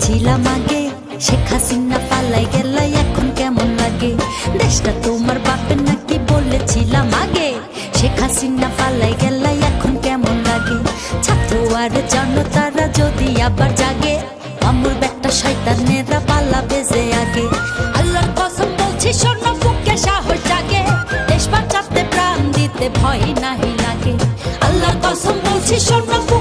বলেছিলাম আগে, শেখ হাসিনা পালাই গেল, এখন কেমন লাগে? দেশটা তোমার বাপের নাকি বলেছিলাম আগে, শেখ হাসিনা পালাই গেল, এখন কেমন লাগে? ছাত্র আর জনতারা যদি আবার জাগে, মামুর বেটা শয়তানেরা পালাবে যে আগে। আল্লাহর কসম বলছি শোনো, বুকে সাহস জাগে, দেশ বাঁচাতে প্রাণ দিতে ভয় নাহি লাগে। আল্লাহর কসম বলছি শোনো।